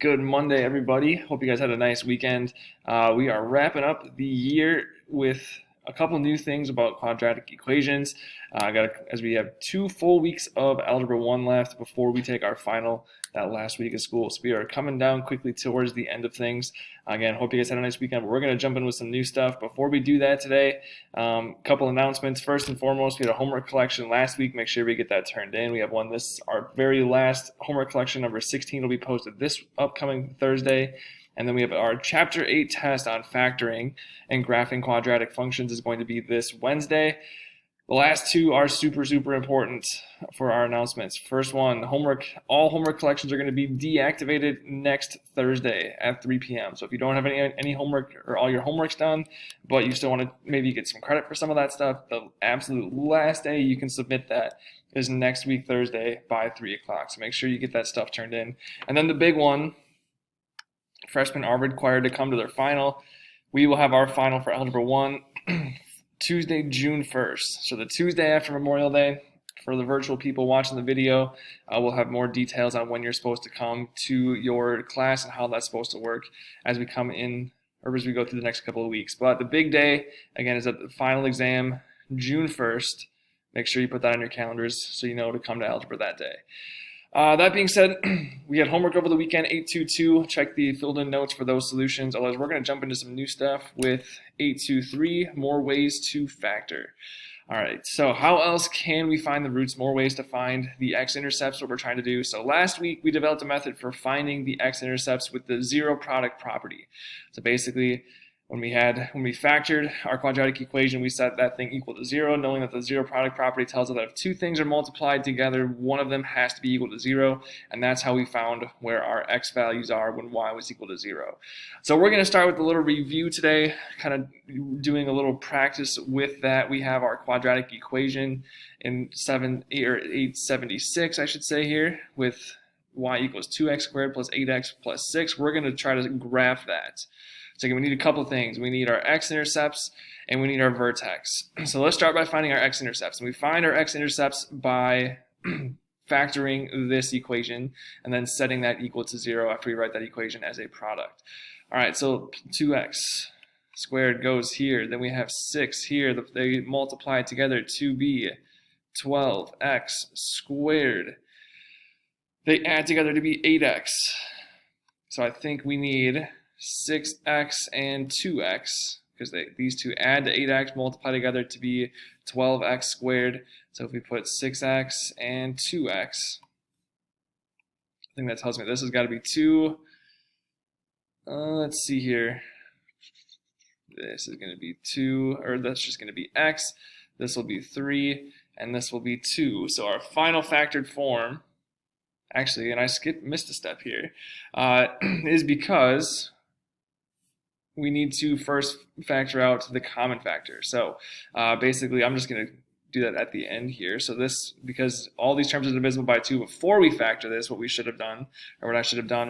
Good Monday, everybody. Hope you guys had a nice weekend. We are wrapping up the year with a couple new things about quadratic equations. As we have 2 full weeks of Algebra 1 left before we take our final that last week of school. So we are coming down quickly towards the end of things. Again, hope you guys had a nice weekend. But we're going to jump in with some new stuff. Before we do that today, couple announcements. First and foremost, we had a homework collection last week. Make sure we get that turned in. We have one our very last homework collection, number 16, will be posted this upcoming Thursday. And then we have our Chapter 8 test on factoring and graphing quadratic functions is going to be this Wednesday. The last two are super important for our announcements. First one, all homework collections are going to be deactivated next Thursday at 3 p.m. So if you don't have any homework or all your homework's done, but you still want to maybe get some credit for some of that stuff, the absolute last day you can submit that is next week, Thursday by 3 o'clock. So make sure you get that stuff turned in. And then the big one, freshmen are required to come to their final. We will have our final for Algebra 1 Tuesday, June 1st. So the Tuesday after Memorial Day. For the virtual people watching the video, we'll have more details on when you're supposed to come to your class and how that's supposed to work as we come in or as we go through the next couple of weeks. But the big day, again, is at the final exam, June 1st. Make sure you put that on your calendars so you know to come to algebra that day. That being said, we had homework over the weekend, 822. Check the filled in notes for those solutions. Otherwise, we're going to jump into some new stuff with 823, more ways to factor. All right, so how else can we find the roots? More ways to find the x-intercepts, what we're trying to do. So last week, we developed a method for finding the x-intercepts with the zero product property. So basically, when we factored our quadratic equation, we set that thing equal to 0, knowing that the zero product property tells us that if two things are multiplied together, one of them has to be equal to 0, and that's how we found where our x values are when y was equal to 0. So we're going to start with a little review today, kind of doing a little practice with that. We have our quadratic equation in 876, I should say here, with y equals 2x squared plus 8x plus 6. We're going to try to graph that. So again, we need a couple things. We need our x-intercepts and we need our vertex. So let's start by finding our x-intercepts. And we find our x-intercepts by factoring this equation and then setting that equal to 0 after we write that equation as a product. All right, so 2x squared goes here. Then we have 6 here. They multiply together to be 12x squared. They add together to be 8x. So I think we need 6x and 2x, because these two add to 8x, multiply together to be 12x squared. So if we put 6x and 2x, I think that tells me this has got to be 2. Let's see here. This is going to be 2, or that's just going to be x. This will be 3, and this will be 2. So our final factored form, actually, and I missed a step here, is because we need to first factor out the common factor. So basically, I'm just going to do that at the end here. So this, because all these terms are divisible by 2, before we factor this, what I should have done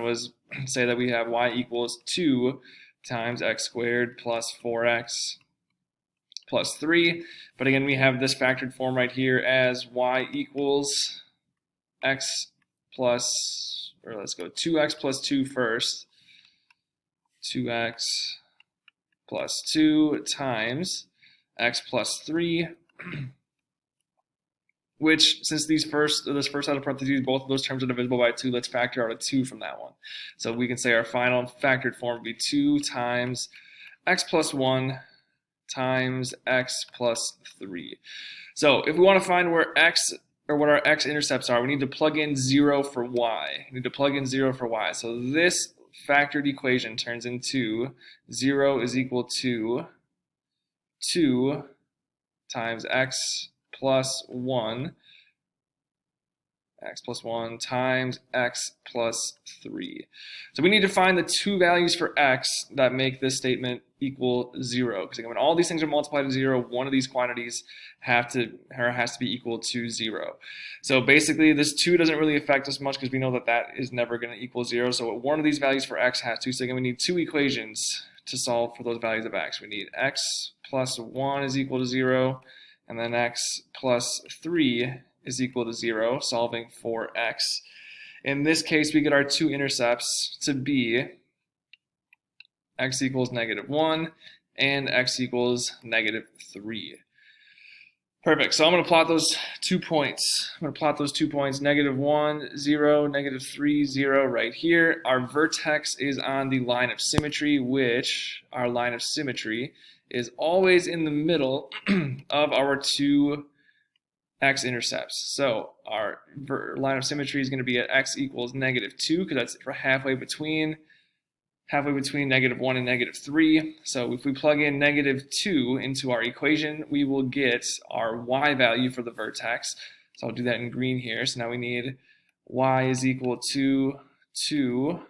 was say that we have y equals 2 times x squared plus 4x plus 3. But again, we have this factored form right here as y equals x plus, or let's go 2x plus 2 first. 2x plus 2 times x plus 3, which, since this first out of parentheses, both of those terms are divisible by 2, let's factor out a 2 from that one. So we can say our final factored form would be 2 times x plus 1 times x plus 3. So if we want to find what our x-intercepts are, we need to plug in 0 for y. So this factored equation turns into 0 is equal to 2 times x plus 1 times x plus 3. So we need to find the two values for x that make this statement equal 0. Because again, when all these things are multiplied to 0, one of these quantities has to be equal to 0. So basically, this 2 doesn't really affect us much because we know that that is never going to equal 0. So one of these values for x has to. So again, we need two equations to solve for those values of x. We need x plus 1 is equal to 0, and then x plus 3 is equal to 0, solving for x. In this case, we get our two intercepts to be x equals -1 and x equals -3. Perfect. So I'm going to plot those 2 points. I'm going to plot those 2 points, -1, 0, -3, 0 right here. Our vertex is on the line of symmetry, which our line of symmetry is always in the middle of our two x-intercepts. So our line of symmetry is going to be at x equals -2 because that's halfway between -1 and -3. So if we plug in -2 into our equation, we will get our y value for the vertex. So I'll do that in green here. So now we need y is equal to 2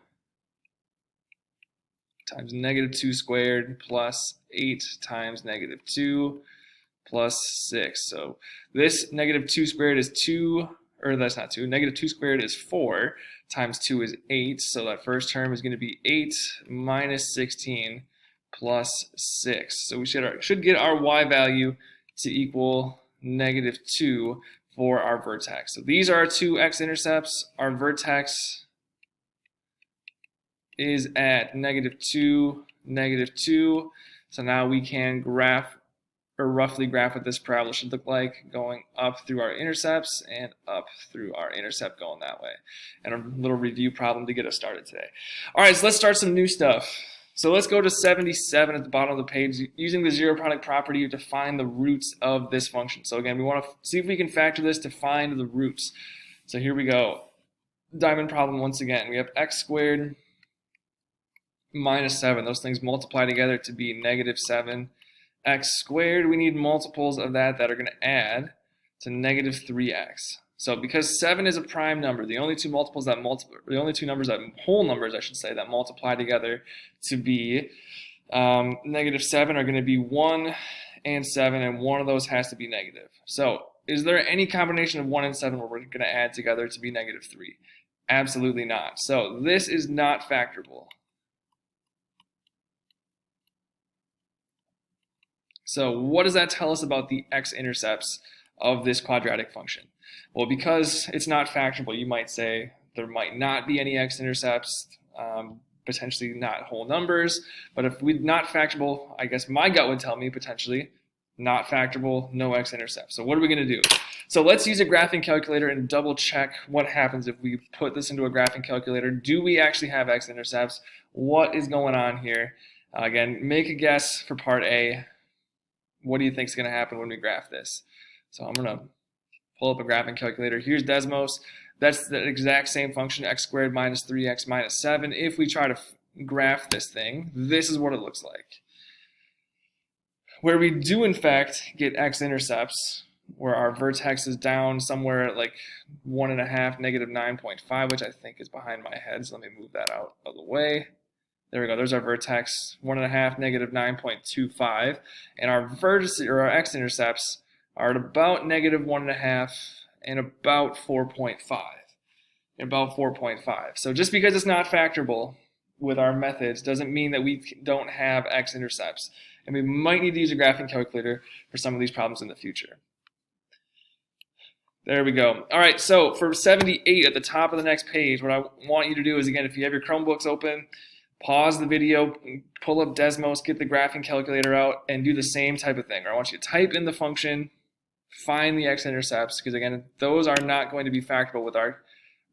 times -2 squared plus 8 times -2 plus 6. So this -2 squared is 2, or that's not 2. -2 squared is 4 times 2 is 8. So that first term is going to be 8 minus 16 plus 6. So we should get our y value to equal -2 for our vertex. So these are our two x-intercepts. Our vertex is at -2, -2. So now we can graph, or roughly graph what this parabola should look like, going up through our intercepts and up through our intercept going that way. And a little review problem to get us started today. All right, so let's start some new stuff. So let's go to 77 at the bottom of the page. Using the zero product property to find the roots of this function. So again, we want to see if we can factor this to find the roots. So here we go. Diamond problem once again. We have x squared minus 7. Those things multiply together to be -7. X squared, we need multiples of that are going to add to -3x. So because 7 is a prime number, the only two numbers whole numbers I should say, that multiply together to be -7 are going to be 1 and 7, and one of those has to be negative. So is there any combination of 1 and 7 where we're going to add together to be -3? Absolutely not. So this is not factorable. So what does that tell us about the x-intercepts of this quadratic function? Well, because it's not factorable, you might say there might not be any x-intercepts, potentially not whole numbers. But if we're not factorable, I guess my gut would tell me potentially not factorable, no x-intercepts. So what are we going to do? So let's use a graphing calculator and double check what happens if we put this into a graphing calculator. Do we actually have x-intercepts? What is going on here? Again, make a guess for part A. What do you think is going to happen when we graph this? So I'm going to pull up a graphing calculator. Here's Desmos. That's the exact same function, x squared minus 3x minus 7. If we try to graph this thing, this is what it looks like. Where we do, in fact, get x-intercepts, where our vertex is down somewhere at like 1.5, -9.5, which I think is behind my head. So let me move that out of the way. There we go. There's our vertex, 1.5, -9.25, and our vertices, or our x-intercepts, are at about -1.5 and about 4.5. So just because it's not factorable with our methods doesn't mean that we don't have x-intercepts, and we might need to use a graphing calculator for some of these problems in the future. There we go. All right, so for 78 at the top of the next page, what I want you to do is, again, if you have your Chromebooks open, pause the video, pull up Desmos, get the graphing calculator out, and do the same type of thing. I want you to type in the function, find the x-intercepts, because again, those are not going to be factorable with our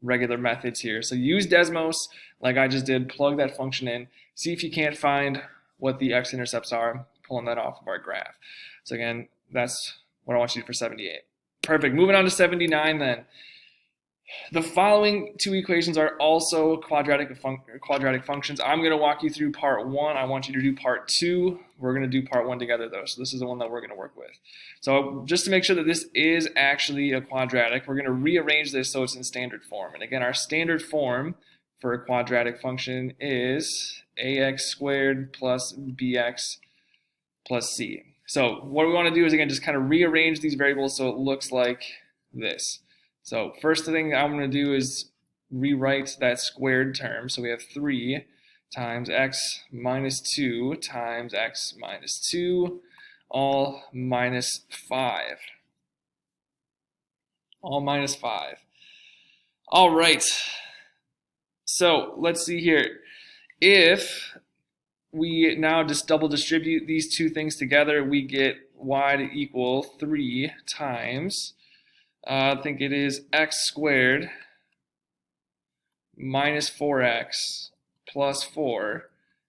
regular methods here. So use Desmos like I just did, plug that function in, see if you can't find what the x-intercepts are, pulling that off of our graph. So again, that's what I want you to do for 78. Perfect. Moving on to 79 then. The following two equations are also quadratic functions. I'm going to walk you through part 1. I want you to do part 2. We're going to do part 1 together though. So this is the one that we're going to work with. So just to make sure that this is actually a quadratic, we're going to rearrange this so it's in standard form. And again, our standard form for a quadratic function is ax squared plus bx plus c. So what we want to do is, again, just kind of rearrange these variables so it looks like this. So first thing I'm going to do is rewrite that squared term. So we have 3 times x minus 2 times x minus 2, all minus 5. All minus 5. All right. So let's see here. If we now just double distribute these two things together, we get y to equal 3 times, I think it is x squared minus 4x plus 4,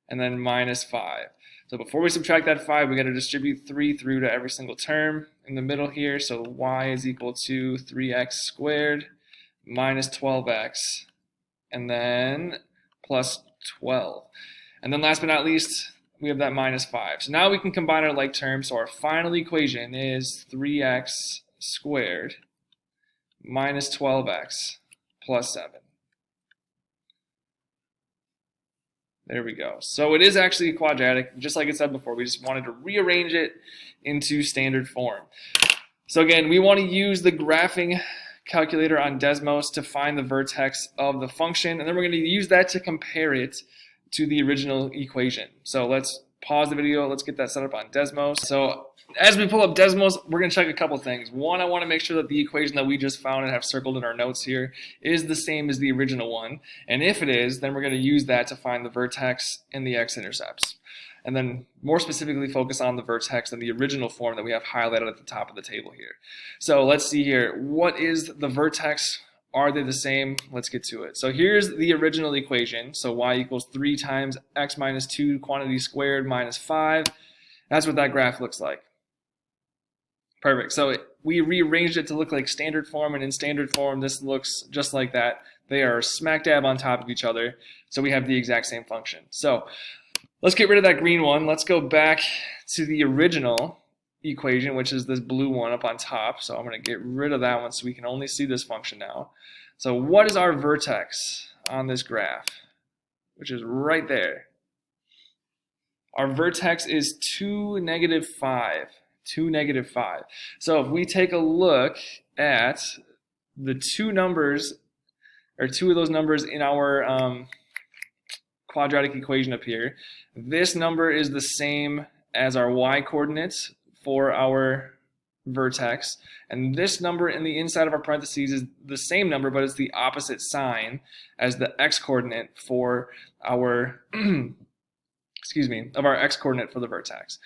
and then minus 5. So before we subtract that 5, we got to distribute 3 through to every single term in the middle here. So y is equal to 3x squared minus 12x, and then plus 12. And then last but not least, we have that minus 5. So now we can combine our like terms. So our final equation is 3x squared minus 12x plus 7. There we go. So it is actually quadratic, just like I said before. We just wanted to rearrange it into standard form. So again, we want to use the graphing calculator on Desmos to find the vertex of the function, and then we're going to use that to compare it to the original equation. So let's pause the video. Let's get that set up on Desmos. So as we pull up Desmos, we're going to check a couple things. One, I want to make sure that the equation that we just found and have circled in our notes here is the same as the original one. And if it is, then we're going to use that to find the vertex and the x-intercepts. And then more specifically focus on the vertex in the original form that we have highlighted at the top of the table here. So let's see here. What is the vertex? Are they the same? Let's get to it. So here's the original equation. So y equals 3 times x minus 2 quantity squared minus 5. That's what that graph looks like. Perfect. So we rearranged it to look like standard form, and in standard form, this looks just like that. They are smack dab on top of each other, so we have the exact same function. So let's get rid of that green one. Let's go back to the original equation, which is this blue one up on top. So I'm going to get rid of that one so we can only see this function now. So what is our vertex on this graph, which is right there? Our vertex is 2, negative 5. 2, negative 5. So if we take a look at the two numbers, or two of those numbers in our quadratic equation up here, this number is the same as our y coordinates for our vertex, and this number in the inside of our parentheses is the same number, but it's the opposite sign as the x coordinate for our excuse me, of our x coordinate for the vertex.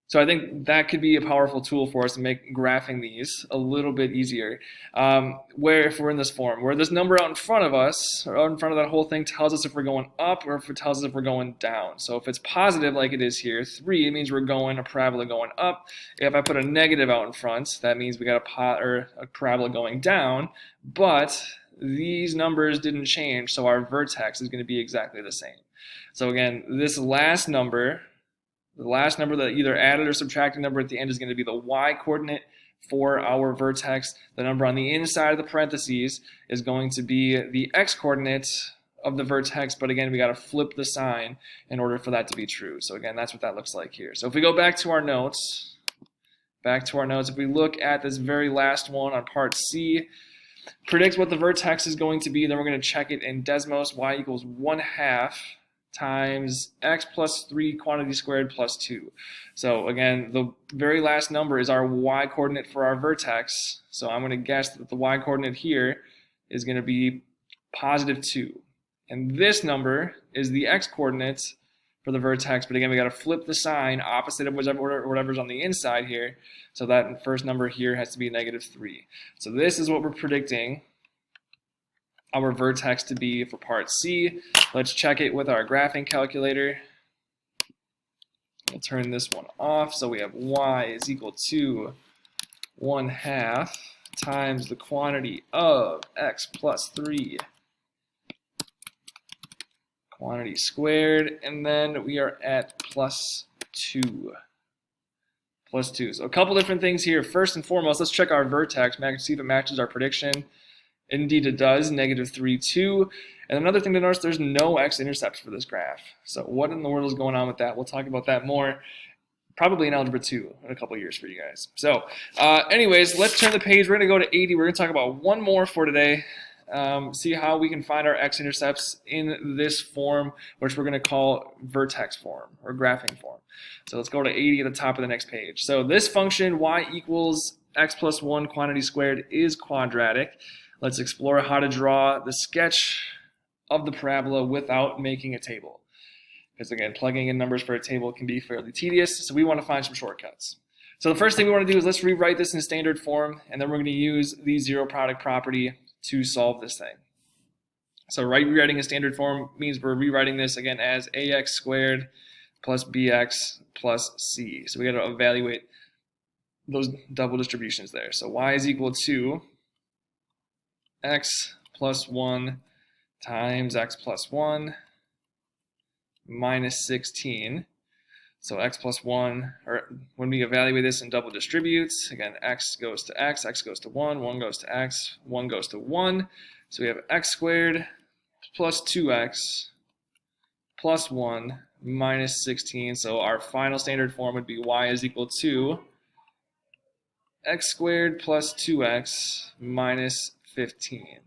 So I think that could be a powerful tool for us to make graphing these a little bit easier. Where if we're in this form, where this number out in front of us, or out in front of that whole thing, tells us if we're going up or if it tells us if we're going down. So if it's positive like it is here, 3, it means we're going a parabola going up. If I put a negative out in front, that means we got a parabola going down. But these numbers didn't change, so our vertex is going to be exactly the same. So again, this last number, the last number that either added or subtracted number at the end is going to be the y coordinate for our vertex. The number on the inside of the parentheses is going to be the x coordinate of the vertex, but again, we got to flip the sign in order for that to be true. So again, that's what that looks like here. So if we go back to our notes, if we look at this very last one on part C, predict what the vertex is going to be, then we're going to check it in Desmos. Y equals 1/2 times x plus 3 quantity squared plus 2. So again, the very last number is our y coordinate for our vertex. So I'm going to guess that the y coordinate here is going to be positive 2. And this number is the x coordinate for the vertex, but again, we got to flip the sign opposite of whatever's on the inside here. So that first number here has to be negative 3. So this is what we're predicting our vertex to be for part C. Let's check it with our graphing calculator. We'll turn this one off. So we have y is equal to 1/2 times the quantity of x plus 3 quantity squared, and then we are at plus 2. Plus 2. So a couple different things here. First and foremost, let's check our vertex, see if it matches our prediction. Indeed it does, negative 3, 2. And another thing to notice, there's no x-intercepts for this graph. So what in the world is going on with that? We'll talk about that more probably in Algebra 2 in a couple years for you guys. So anyways, let's turn the page. We're going to go to 80. We're going to talk about one more for today. See how we can find our x-intercepts in this form, which we're going to call vertex form or graphing form. So let's go to 80 at the top of the next page. So this function, y equals x plus 1 quantity squared, is quadratic. Let's explore how to draw the sketch of the parabola without making a table. Because again, plugging in numbers for a table can be fairly tedious, so we want to find some shortcuts. So the first thing we want to do is let's rewrite this in standard form, and then we're going to use the zero product property to solve this thing. So rewriting in standard form means we're rewriting this again as ax squared plus bx plus c. So we got to evaluate those double distributions there. So y is equal to x plus 1 times x plus 1 minus 16. So x plus 1, or when we evaluate this in double distributes, again, x goes to x goes to 1 goes to x, 1 goes to 1. So we have x squared plus 2x plus 1 minus 16. So our final standard form would be y is equal to x squared plus 2x minus 15.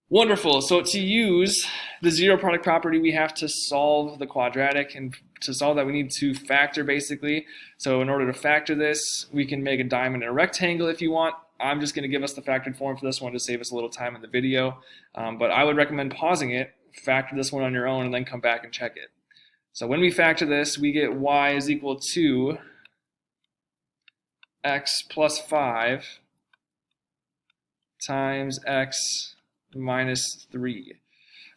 Wonderful. So to use the zero product property, we have to solve the quadratic, and to solve that we need to factor basically. So in order to factor this, we can make a diamond and a rectangle if you want. I'm just going to give us the factored form for this one to save us a little time in the video, but I would recommend pausing it, factor this one on your own, and then come back and check it. So when we factor this, we get y is equal to x plus 5 times x minus 3.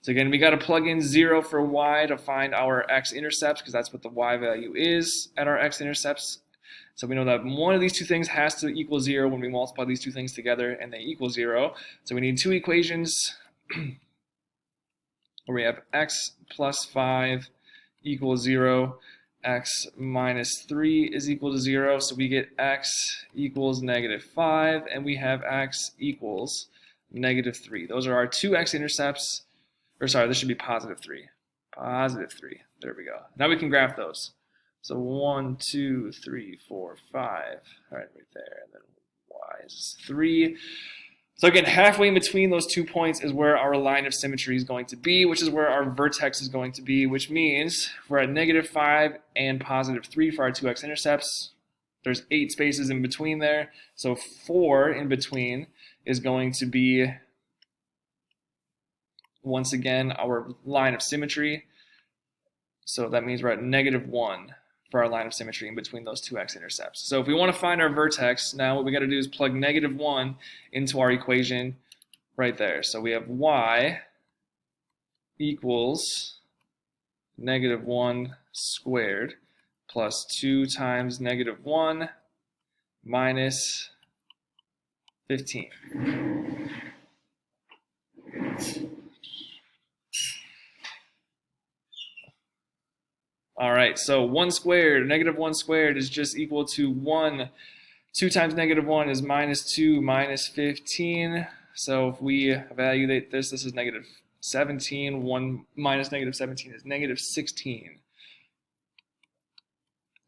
So again, we got to plug in 0 for y to find our x-intercepts, because that's what the y value is at our x-intercepts. So we know that one of these two things has to equal 0 when we multiply these two things together, and they equal 0. So we need two equations where we have x plus 5 equals 0, x minus 3 is equal to 0. So we get x equals negative 5, and we have x equals negative 3. Those are our two x-intercepts, or sorry, this should be positive 3. Positive 3. There we go. Now we can graph those. So 1, 2, 3, 4, 5. All right, right there. And then y is 3. So again, halfway in between those 2 points is where our line of symmetry is going to be, which is where our vertex is going to be, which means we're at negative 5 and positive 3 for our two x-intercepts. There's 8 spaces in between there. So 4 in between is going to be, once again, our line of symmetry. So that means we're at negative 1 for our line of symmetry in between those two x-intercepts. So if we want to find our vertex, now what we got to do is plug negative 1 into our equation right there. So we have y equals negative 1 squared plus 2 times negative 1 minus 15. All right, so 1 squared, negative 1 squared is just equal to 1. 2 times negative 1 is minus 2 minus 15. So if we evaluate this, this is negative 17. 1 minus negative 17 is negative 16.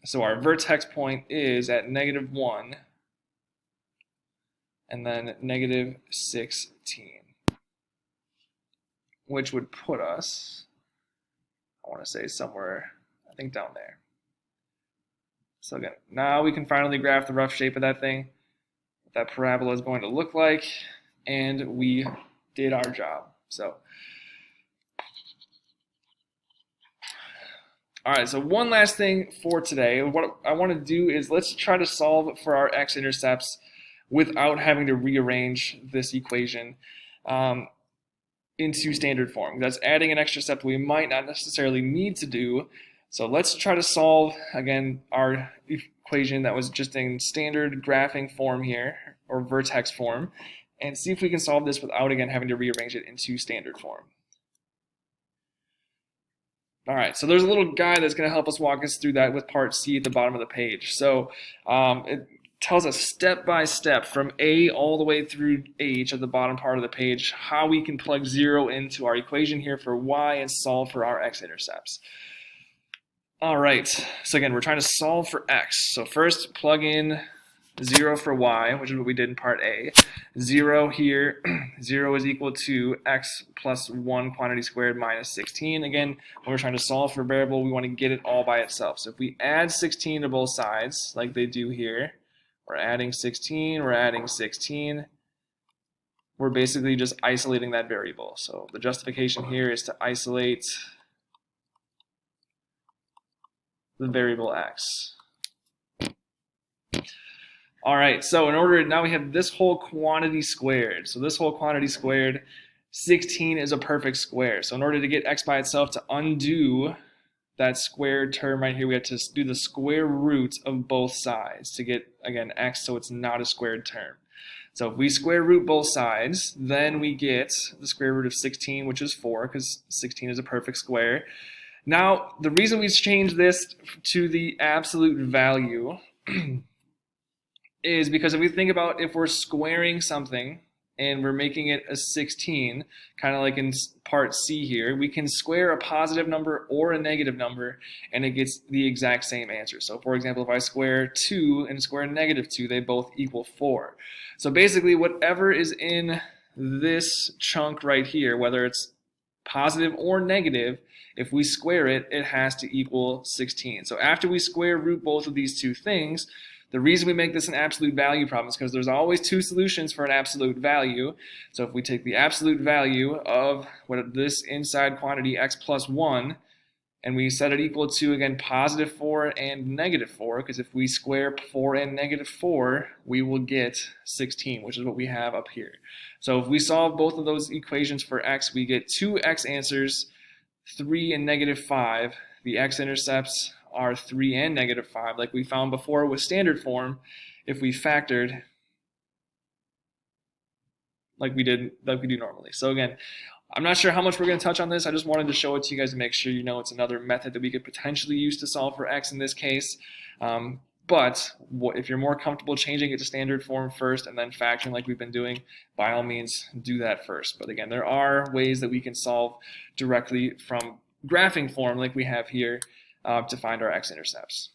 So our vertex point is at negative 1 and then negative 16, which would put us, I want to say somewhere, I think down there. So again, now we can finally graph the rough shape of that thing, what that parabola is going to look like, and we did our job. So, all right, so one last thing for today. What I want to do is let's try to solve for our x-intercepts without having to rearrange this equation into standard form. That's adding an extra step we might not necessarily need to do. So let's try to solve, again, our equation that was just in standard graphing form here, or vertex form, and see if we can solve this without, again, having to rearrange it into standard form. All right, so there's a little guide that's going to help us walk us through that with part C at the bottom of the page. So it tells us step by step from A all the way through H at the bottom part of the page how we can plug 0 into our equation here for y and solve for our x-intercepts. All right, so again, we're trying to solve for x. So first plug in 0 for y, which is what we did in part A. 0 here, 0 is equal to x plus 1 quantity squared minus 16. Again, when we're trying to solve for a variable, we want to get it all by itself. So if we add 16 to both sides, like they do here, we're adding 16, we're adding 16. we're basically just isolating that variable. So the justification here is to isolate the variable x. All right, so in order, now we have this whole quantity squared. So this whole quantity squared, 16 is a perfect square. So in order to get x by itself, to undo that squared term right here, we have to do the square root of both sides to get, again, x so it's not a squared term. So if we square root both sides, then we get the square root of 16, which is 4, because 16 is a perfect square. Now, the reason we changed this to the absolute value is because if we think about if we're squaring something and we're making it a 16, kind of like in part C here, we can square a positive number or a negative number and it gets the exact same answer. So for example, if I square 2 and square negative 2, they both equal 4. So basically whatever is in this chunk right here, whether it's positive or negative, if we square it, it has to equal 16. So after we square root both of these two things, the reason we make this an absolute value problem is because there's always two solutions for an absolute value. So if we take the absolute value of what this inside quantity x plus 1 and we set it equal to, again, positive 4 and negative 4, because if we square 4 and negative 4, we will get 16, which is what we have up here. So if we solve both of those equations for x, we get two x answers, 3 and negative 5. The x-intercepts are 3 and negative 5, like we found before with standard form, if we factored like we do normally. So again, I'm not sure how much we're going to touch on this. I just wanted to show it to you guys to make sure you know it's another method that we could potentially use to solve for x in this case. But if you're more comfortable changing it to standard form first and then factoring like we've been doing, by all means do that first. But again, there are ways that we can solve directly from graphing form like we have here to find our x-intercepts.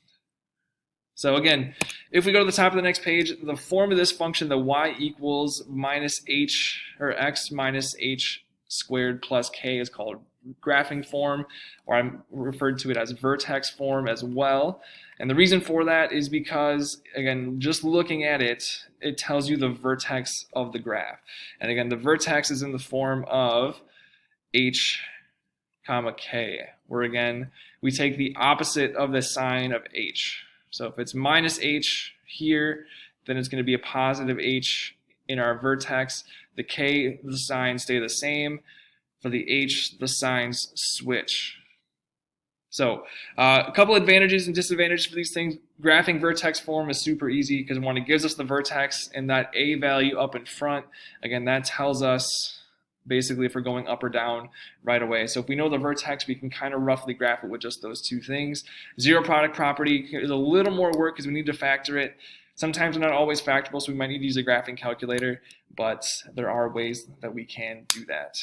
So again, if we go to the top of the next page, the form of this function, the y equals minus h, or x minus h squared plus k, is called graphing form, or I'm referred to it as vertex form as well. And the reason for that is because, again, just looking at it, it tells you the vertex of the graph. And again, the vertex is in the form of h comma k, where again, we take the opposite of the sign of h. So if it's minus h here, then it's going to be a positive h in our vertex. The k, the signs stay the same. For the h, the signs switch. So a couple advantages and disadvantages for these things. Graphing vertex form is super easy because one, it gives us the vertex and that a value up in front. Again, that tells us basically if we're going up or down right away. So if we know the vertex, we can kind of roughly graph it with just those two things. Zero product property is a little more work because we need to factor it. Sometimes they're not always factorable, so we might need to use a graphing calculator, but there are ways that we can do that.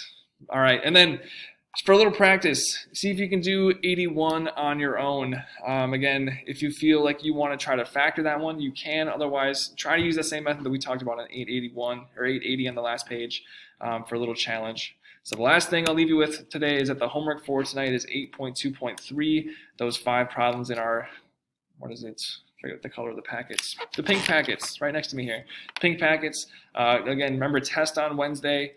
All right, and then for a little practice, see if you can do 81 on your own. Again, if you feel like you want to try to factor that one, you can. Otherwise, try to use the same method that we talked about on 881 or 880 on the last page for a little challenge. So the last thing I'll leave you with today is that the homework for tonight is 8.2.3. Those 5 problems in our, what is it? I forget the color of the packets. The pink packets, right next to me here. Pink packets. Again, remember, test on Wednesday.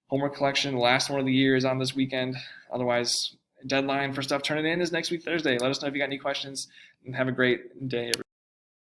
Homework collection, the last one of the year, is on this weekend. Otherwise, deadline for stuff turning in is next week, Thursday. Let us know if you got any questions, and have a great day, everybody.